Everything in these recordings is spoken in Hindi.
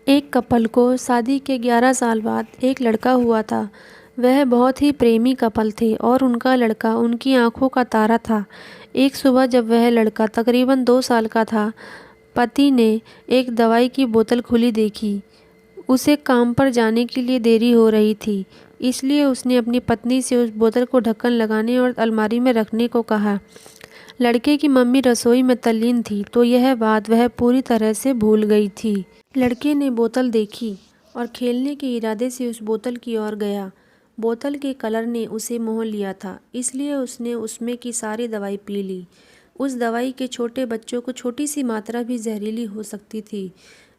एक कपल को शादी के 11 साल बाद एक लड़का हुआ था। वह बहुत ही प्रेमी कपल थे और उनका लड़का उनकी आंखों का तारा था। एक सुबह जब वह लड़का तकरीबन 2 साल का था, पति ने एक दवाई की बोतल खुली देखी। उसे काम पर जाने के लिए देरी हो रही थी, इसलिए उसने अपनी पत्नी से उस बोतल को ढक्कन लगाने और अलमारी में रखने को कहा। लड़के की मम्मी रसोई में तल्लीन थी, तो यह बात वह पूरी तरह से भूल गई थी। लड़के ने बोतल देखी और खेलने के इरादे से उस बोतल की ओर गया। बोतल के कलर ने उसे मोह लिया था, इसलिए उसने उसमें की सारी दवाई पी ली। उस दवाई के छोटे बच्चों को छोटी सी मात्रा भी जहरीली हो सकती थी।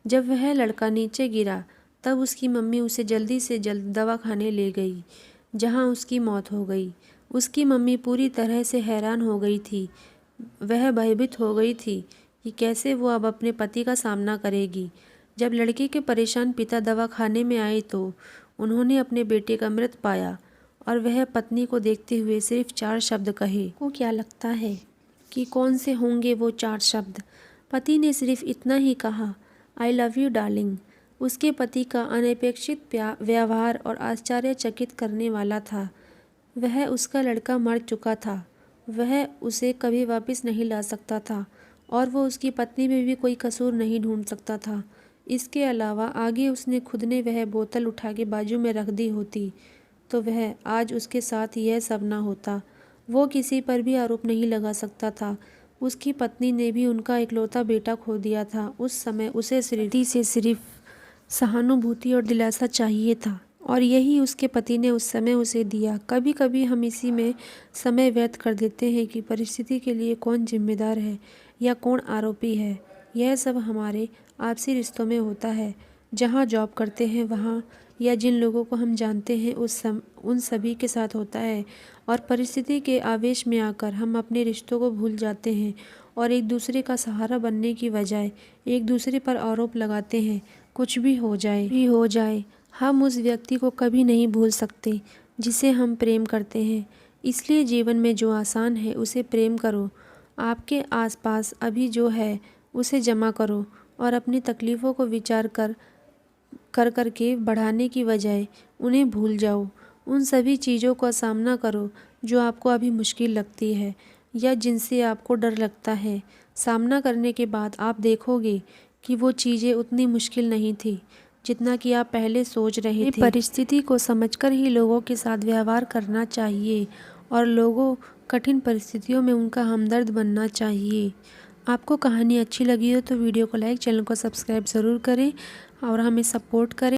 जब वह लड़का नीचे गिरा, तब उसकी मम्मी उसे जल्दी से जल्द दवाखाने ले गई, जहां उसकी मौत हो गई। उसकी मम्मी पूरी तरह से हैरान हो गई थी। वह भयभीत हो गई थी कि कैसे वो अब अपने पति का सामना करेगी। जब लड़के के परेशान पिता दवाखाने में आए तो उन्होंने अपने बेटे का मृत पाया और वह पत्नी को देखते हुए सिर्फ 4 शब्द कहे। को क्या लगता है कि कौन से होंगे वो 4 शब्द? पति ने सिर्फ इतना ही कहा, आई लव यू डार्लिंग। उसके पति का अनपेक्षित व्यवहार और आश्चर्यचकित करने वाला था। वह उसका लड़का मर चुका था, वह उसे कभी वापस नहीं ला सकता था और वो उसकी पत्नी में भी कोई कसूर नहीं ढूंढ सकता था। इसके अलावा आगे उसने खुद ने वह बोतल उठा के बाजू में रख दी होती तो वह आज उसके साथ यह सब ना होता। वो किसी पर भी आरोप नहीं लगा सकता था। उसकी पत्नी ने भी उनका इकलौता बेटा खो दिया था। उस समय उसे सिर्फ सहानुभूति और दिलासा चाहिए था, और यही उसके पति ने उस समय उसे दिया। कभी कभी हम इसी में समय व्यर्थ कर देते हैं कि परिस्थिति के लिए कौन जिम्मेदार है या कौन आरोपी है। यह सब हमारे आपसी रिश्तों में होता है, जहाँ जॉब करते हैं वहाँ, या जिन लोगों को हम जानते हैं उन सभी के साथ होता है। और परिस्थिति के आवेश में आकर हम अपने रिश्तों को भूल जाते हैं और एक दूसरे का सहारा बनने की बजाय एक दूसरे पर आरोप लगाते हैं। कुछ भी हो जाए हम उस व्यक्ति को कभी नहीं भूल सकते जिसे हम प्रेम करते हैं। इसलिए जीवन में जो आसान है उसे प्रेम करो। आपके आसपास अभी जो है उसे जमा करो और अपनी तकलीफ़ों को विचार कर के बढ़ाने की बजाय उन्हें भूल जाओ। उन सभी चीज़ों का सामना करो जो आपको अभी मुश्किल लगती है या जिनसे आपको डर लगता है। सामना करने के बाद आप देखोगे कि वो चीज़ें उतनी मुश्किल नहीं थी जितना कि आप पहले सोच रहे थे। परिस्थिति को समझकर ही लोगों के साथ व्यवहार करना चाहिए और लोगों कठिन परिस्थितियों में उनका हमदर्द बनना चाहिए। आपको कहानी अच्छी लगी हो तो वीडियो को लाइक, चैनल को सब्सक्राइब ज़रूर करें और हमें सपोर्ट करें।